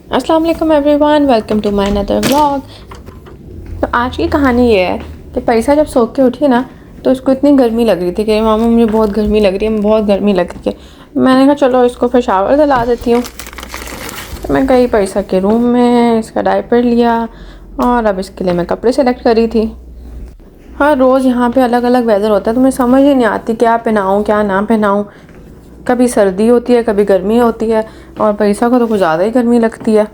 अस्सलाम वालेकुम everyone, welcome to my another vlog. तो आज की कहानी ये है कि पैसा जब सो के उठी ना तो उसको इतनी गर्मी लग रही थी कि मामा मुझे बहुत गर्मी लग रही है, बहुत गर्मी लग रही है। मैंने कहा चलो इसको फिर शावर दिला देती हूँ। तो मैं गई पैसा के रूम में, इसका डायपर लिया और अब इसके लिए मैं कपड़े सेलेक्ट करी थी। हर रोज़ यहाँ पे अलग अलग वेदर होता है तो मुझे समझ ही नहीं आती क्या पहनाऊँ क्या ना पहनाऊँ। कभी सर्दी होती है, कभी गर्मी होती है और पैसा को तो कुछ ज़्यादा ही गर्मी लगती है।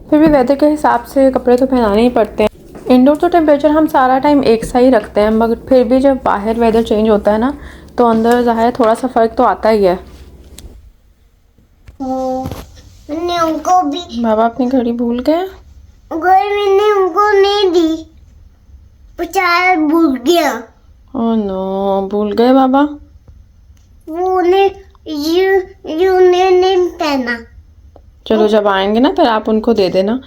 फिर भी वेदर के हिसाब से कपड़े तो पहनाने ही पड़ते हैं। इंडोर तो टेम्परेचर हम सारा टाइम एक सा ही रखते हैं, मगर फिर भी जब बाहर वेदर चेंज होता है ना तो अंदर ज़ाहिर थोड़ा सा फ़र्क तो आता ही है। मैंने उनको भी बाबा अपनी घड़ी भूल गए। मैंने उनको नहीं दी, बेचारा भूल गया। ओह नो, भूल गए बाबा। वो उन्हें नहीं पहना। चलो जब आएंगे ना फिर आप उनको दे देना,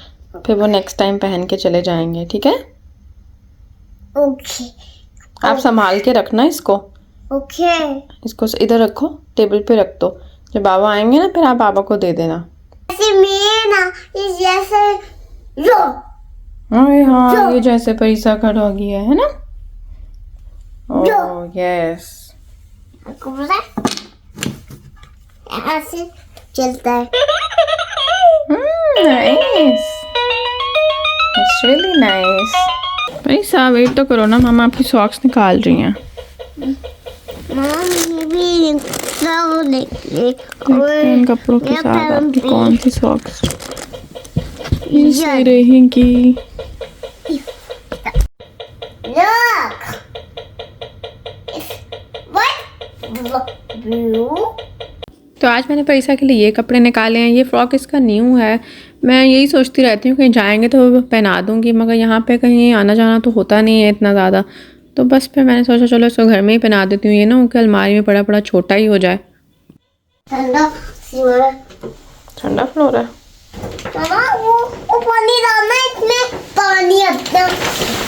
फिर वो नेक्स्ट टाइम पहन के चले जाएंगे, ठीक है? ओके। आप संभाल के रखना इसको। ओके। इसको इधर रखो, टेबल पे रख दो। जब बाबा आएंगे ना फिर आप बाबा को दे देना। ऐसे मैं ना इस जैसे जो अरे हाँ, ये जैसे पैसा का डॉगी है ना? Oh yes. ऐसे चलता है। Nice, it's really nice. पैसा वेट तो करो ना, मामा आपकी सॉक्स निकाल रही हैं। मम्मी भी इन कपड़ों के साथ आपकी कौन सी सॉक्स ये रहेंगी? Look! What? Blue? तो आज मैंने पैसा के लिए ये कपड़े निकाले हैं। ये फ्रॉक इसका न्यू है। मैं यही सोचती रहती हूँ कहीं जाएंगे तो पहना दूँगी, मगर यहाँ पे कहीं आना जाना तो होता नहीं है इतना ज़्यादा। तो बस फिर मैंने सोचा चलो इसको घर में ही पहना देती हूँ, ये ना उनके अलमारी में पड़ा पड़ा छोटा ही हो जाए। ठंडा फ्लोर। ठंडा फ्लोर है। मामा वो पानी डालना है, इसमें पानी अपना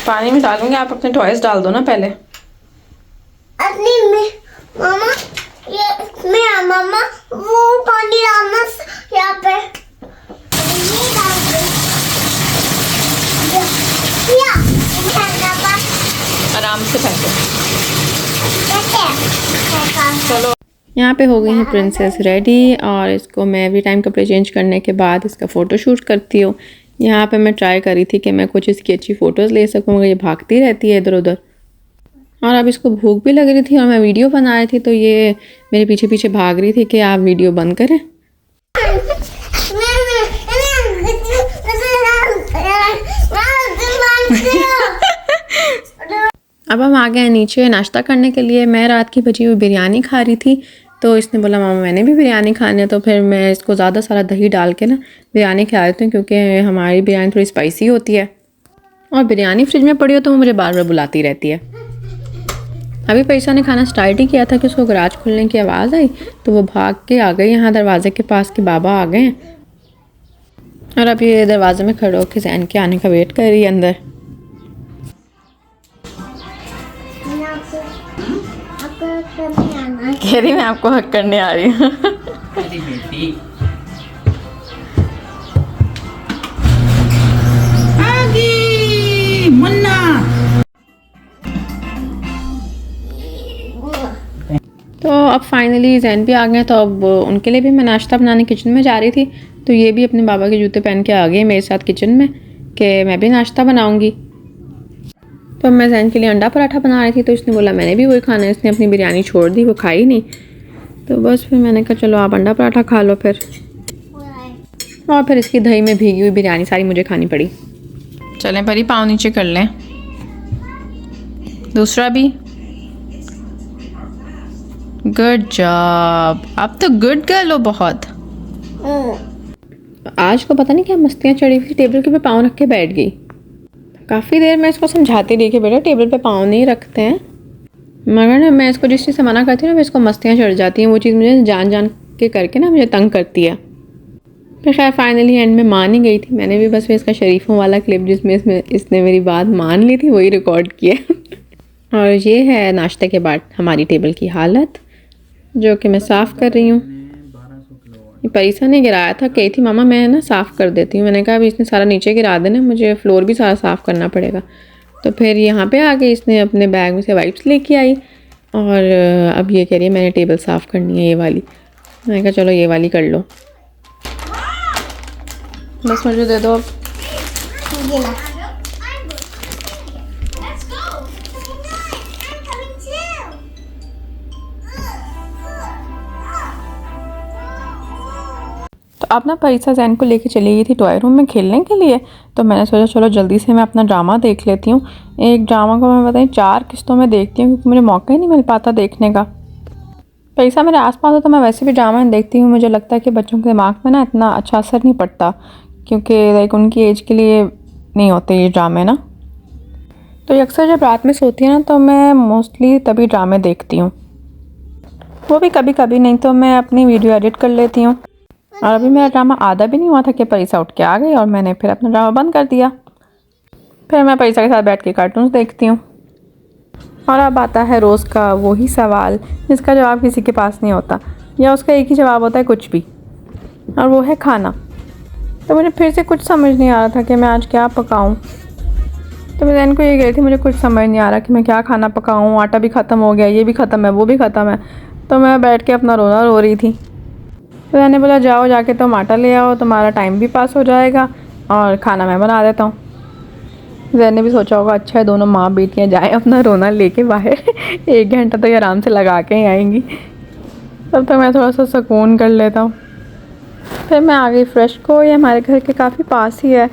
पानी में डालूंगी, आप अपने टॉयज डाल दो ना पहले। अपनी में मामा ये इसमें मामा वो पानी डालना यहाँ पे ये डाल दो। या ठंडा पानी आराम से फेंको। कैसे चलो यहाँ पे हो गई है प्रिंसेस रेडी और इसको मैं एवरी टाइम कपड़े चेंज करने के बाद इसका फ़ोटो शूट करती हूँ। यहाँ पे मैं ट्राई करी थी कि मैं कुछ इसकी अच्छी फ़ोटोज़ ले सकूँ, मगर ये भागती रहती है इधर उधर। और अब इसको भूख भी लग रही थी और मैं वीडियो बना रही थी तो ये मेरे पीछे पीछे भाग रही थी कि आप वीडियो बंद करें। अब हम आ गए नीचे नाश्ता करने के लिए। मैं रात की बची हुई बिरयानी खा रही थी तो इसने बोला मामा मैंने भी बिरयानी खानी है, तो फिर मैं इसको ज़्यादा सारा दही डाल के ना बिरयानी खिला देती हूँ, क्योंकि हमारी बिरयानी थोड़ी स्पाइसी होती है और बिरयानी फ्रिज में पड़ी हो तो वो मुझे बार बार बुलाती रहती है। अभी पैसा ने खाना स्टार्ट ही किया था कि उसको गराज खुलने की आवाज़ आई तो वो भाग के आ गई यहाँ दरवाजे के पास कि बाबा आ गए हैं। और अभी ये दरवाजे में खड़े होकर जैन के आने का वेट कर रही है अंदर। कह रही मैं आपको हक करने आ रही हूँ। तो अब फाइनली जैन भी आ गए, तो अब उनके लिए भी मैं नाश्ता बनाने किचन में जा रही थी। तो ये भी अपने बाबा के जूते पहन के आ गए मेरे साथ किचन में कि मैं भी नाश्ता बनाऊंगी। तो मैं जैन के लिए अंडा पराठा बना रही थी तो इसने बोला मैंने भी वही खाना है। इसने अपनी बिरयानी छोड़ दी, वो खाई नहीं। तो बस फिर मैंने कहा चलो आप अंडा पराठा खा लो फिर। और फिर इसकी दही में भीगी हुई बिरयानी सारी मुझे खानी पड़ी। चलें परी, पाँव नीचे कर लें। दूसरा भी। गुड जॉब, अब तो गुड गर्ल हो बहुत। आज को पता नहीं क्या मस्तियाँ चढ़ी हुई, टेबल के पे पाँव रख के बैठ गई। काफ़ी देर मैं इसको समझाती रही कि बेटा टेबल पे पाँव नहीं रखते हैं, मगर ना मैं इसको जिस चीज़ से मना करती हूँ ना इसको मस्तियाँ चढ़ जाती हैं। वो चीज़ मुझे जान जान के करके ना मुझे तंग करती है। फिर खैर फाइनली एंड में मान ही गई थी। मैंने भी बस इसका शरीफों वाला क्लिप जिसमें इसने मेरी बात मान ली थी वही रिकॉर्ड किया। और ये है नाश्ते के बाद हमारी टेबल की हालत, जो कि मैं साफ़ कर रही हूँ। ये पैसा नहीं गिराया था, कही थी मामा मैं ना साफ़ कर देती हूँ। मैंने कहा अभी इसने सारा नीचे गिरा देना, मुझे फ्लोर भी सारा साफ़ करना पड़ेगा। तो फिर यहाँ पे आके इसने अपने बैग में से वाइप्स लेके आई और अब ये कह रही है मैंने टेबल साफ़ करनी है ये वाली। मैंने कहा चलो ये वाली कर लो, बस मुझे दे दो अब। ये ला। तो अब ना परिसा जैन को लेके चली गई थी टॉय रूम में खेलने के लिए। तो मैंने सोचा चलो जल्दी से मैं अपना ड्रामा देख लेती हूँ। एक ड्रामा को मैं बताएं 4 किस्तों में देखती हूँ क्योंकि मुझे मौका ही नहीं मिल पाता देखने का। पैसा मेरे आसपास हो तो मैं वैसे भी ड्रामा देखती हूँ। मुझे लगता है कि बच्चों के दिमाग में ना इतना अच्छा असर नहीं पड़ता क्योंकि लाइक उनकी एज के लिए नहीं होते ये ड्रामे ना। तो अक्सर जब रात में सोती है ना तो मैं मोस्टली तभी ड्रामे देखती हूँ, वो भी कभी कभी, नहीं तो मैं अपनी वीडियो एडिट कर लेती हूँ। और अभी मेरा ड्रामा आधा भी नहीं हुआ था कि पैसा उठ के आ गई और मैंने फिर अपना ड्रामा बंद कर दिया। फिर मैं पैसा के साथ बैठ के कार्टून्स देखती हूँ। और अब आता है रोज़ का वही सवाल जिसका जवाब किसी के पास नहीं होता, या उसका एक ही जवाब होता है कुछ भी, और वो है खाना। तो मुझे फिर से कुछ समझ नहीं आ रहा था कि मैं आज क्या पकाऊं। तो मैं जहन को ये गई थी मुझे कुछ समझ नहीं आ रहा कि मैं क्या खाना पकाऊं। आटा भी ख़त्म हो गया, ये भी ख़त्म है, वो भी ख़त्म है। तो मैं बैठ के अपना रोना रो रही थी। तो मैंने बोला जाओ जाके तुम आटा ले आओ, तुम्हारा टाइम भी पास हो जाएगा और खाना मैं बना देता हूँ। जैन ने भी सोचा होगा अच्छा है दोनों माँ बेटियाँ जाएँ अपना रोना लेके बाहर 1 घंटा तो ये आराम से लगा के ही आएंगी, तब तक मैं थोड़ा सा सुकून कर लेता हूँ। फिर मैं आ गई फ्रेश को, ये हमारे घर के काफ़ी पास ही है।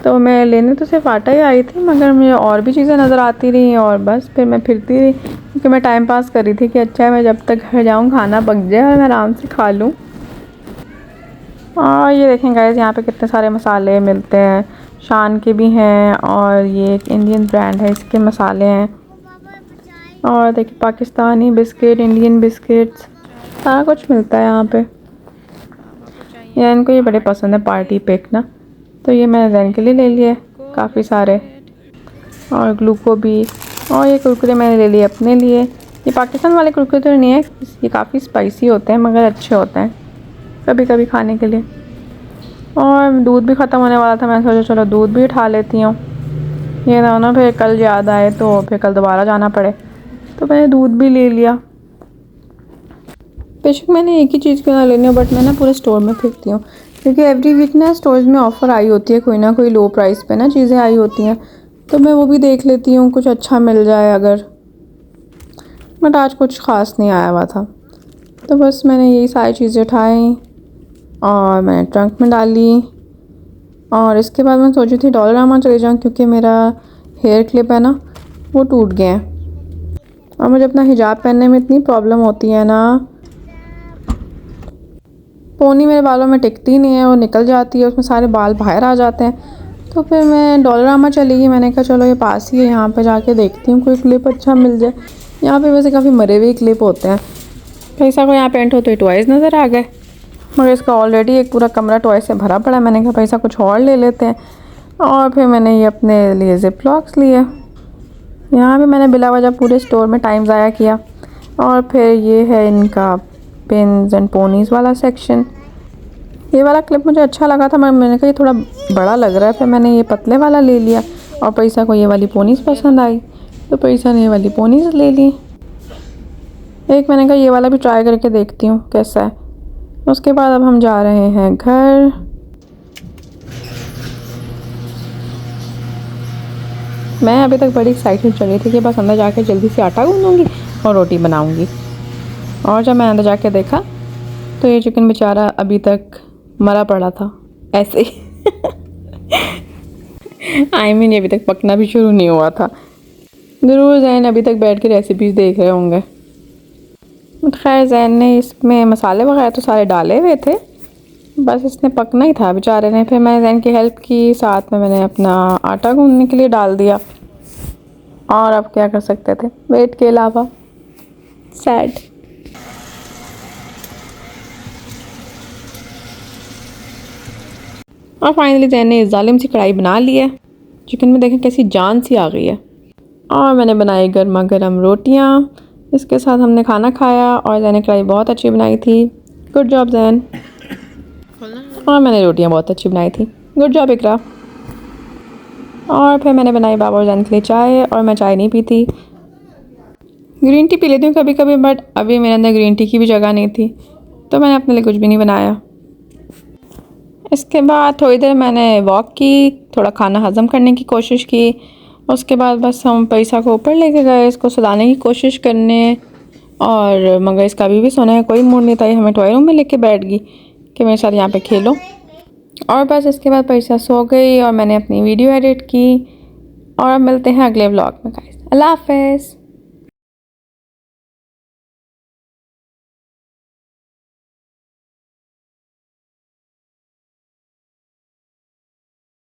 तो मैं लेने तो सिर्फ आटा ही आई थी मगर मुझे और भी चीज़ें नज़र आती रही और बस फिर मैं फिरती रही क्योंकि मैं टाइम पास कर रही थी कि अच्छा है मैं जब तक घर जाऊँ खाना पक जाए और मैं आराम से खा लूँ। और ये देखें गाइस यहाँ पे कितने सारे मसाले मिलते हैं, शान के भी हैं और ये एक इंडियन ब्रांड है इसके मसाले हैं। और देखिए पाकिस्तानी बिस्किट, इंडियन बिस्किट्स, सारा कुछ मिलता है यहाँ पे। या इनको ये बड़े पसंद है पार्टी पैक ना, तो ये मैंने जैन के लिए ले लिए काफ़ी सारे। और ग्लूको भी, और ये कुरकुरे मैंने ले लिए अपने लिए। ये पाकिस्तान वाले कुरकुरे तो नहीं है, ये काफ़ी स्पाइसी होते हैं मगर अच्छे होते हैं कभी कभी खाने के लिए। और दूध भी ख़त्म होने वाला था, मैं सोचा चलो दूध भी उठा लेती हूँ, ये ना फिर कल याद आए तो फिर कल दोबारा जाना पड़े। तो मैंने दूध भी ले लिया। बेशक मैंने एक ही चीज़ क्यों ना लेनी हो बट मैं ना पूरे स्टोर में फिरती हूँ क्योंकि एवरी वीक ना स्टोर्स में ऑफ़र आई होती है, कोई ना कोई लो प्राइस पे ना चीज़ें आई होती हैं, तो मैं वो भी देख लेती हूँ कुछ अच्छा मिल जाए अगर। बट आज कुछ ख़ास नहीं आया हुआ था, तो बस मैंने यही सारी चीज़ें उठाई और मैंने ट्रंक में डाली। और इसके बाद मैं सोची थी डॉलरामा चले जाऊँ क्योंकि मेरा हेयर क्लिप है ना वो टूट गया है और मुझे अपना हिजाब पहनने में इतनी प्रॉब्लम होती है ना, पोनी मेरे बालों में टिकती नहीं है, वो निकल जाती है, उसमें सारे बाल बाहर आ जाते हैं। तो फिर मैं डॉलरामा चली गई, मैंने कहा चलो ये पास ही है यहाँ पे जाके देखती हूँ कोई क्लिप अच्छा मिल जाए। यहाँ पे वैसे काफ़ी मरे हुए क्लिप होते हैं। पैसा को यहाँ पेंट हो तो टॉयज़ नज़र आ गए मगर इसका ऑलरेडी एक पूरा कमरा टॉय से भरा पड़ा है। मैंने कहा पैसा कुछ और ले लेते हैं और फिर मैंने ये अपने लिए जिप लॉक्स लिए। यहाँ भी मैंने बिला वजह पूरे स्टोर में टाइम ज़ाया किया। और फिर ये है इनका पिन्स एंड पोनीज़ वाला सेक्शन। ये वाला क्लिप मुझे अच्छा लगा था मगर मैंने कहा ये थोड़ा बड़ा लग रहा है, फिर मैंने ये पतले वाला ले लिया। और पैसा को ये वाली पोनीज़ पसंद आई तो पैसा ने ये वाली पोनीज़ ले ली। एक मैंने कहा ये वाला भी ट्राई करके देखती हूँ कैसा है। उसके बाद अब हम जा रहे हैं घर। मैं अभी तक बड़ी एक्साइटेड चल रही थी कि बस अंदर जाके जल्दी से आटा गूंदूँगी और रोटी बनाऊँगी। और जब मैं अंदर जाके देखा तो ये चिकन बेचारा अभी तक मरा पड़ा था ऐसे ही आई मीन ये अभी तक पकना भी शुरू नहीं हुआ था। ज़रूर जैन अभी तक बैठ के रेसिपीज़ देख रहे होंगे। खैर जैन ने इसमें मसाले वगैरह तो सारे डाले हुए थे, बस इसने पकना ही था बेचारे ने। फिर मैंने जैन की हेल्प की, साथ में मैंने अपना आटा गूंदने के लिए डाल दिया। और अब क्या कर सकते थे वेट के अलावा। सैड। और फाइनली जैन ने इस जालिम सी कढ़ाई बना ली है। चिकन में देखें कैसी जान सी आ गई है। और मैंने बनाई गर्मा गर्म रोटियाँ, इसके साथ हमने खाना खाया। और जैन ने कढ़ाई बहुत अच्छी बनाई थी। Good job Jain. और मैंने रोटियां बहुत अच्छी बनाई थी। गुड जॉब इकरा। और फिर मैंने बनाई बाबा और जान के लिए चाय, और मैं चाय नहीं पीती, ग्रीन टी पी लेती हूँ कभी कभी, बट अभी मेरे अंदर ग्रीन टी की भी जगह नहीं थी, तो मैंने अपने लिए कुछ भी नहीं बनाया। इसके बाद थोड़ी देर मैंने वॉक की, थोड़ा खाना हज़म करने की कोशिश की। उसके बाद बस हम पैसा को ऊपर लेके गए, इसको सुलाने की कोशिश करने, और मगर इसका अभी भी सोने का कोई मूड नहीं था। ये हमें टॉय रूम में लेके बैठ गई कि मेरे साथ यहाँ पे खेलो। और बस इसके बाद पैसा सो गई और मैंने अपनी वीडियो एडिट की। और अब मिलते हैं अगले व्लॉग में गाइस। अल्लाह हाफ़िज़।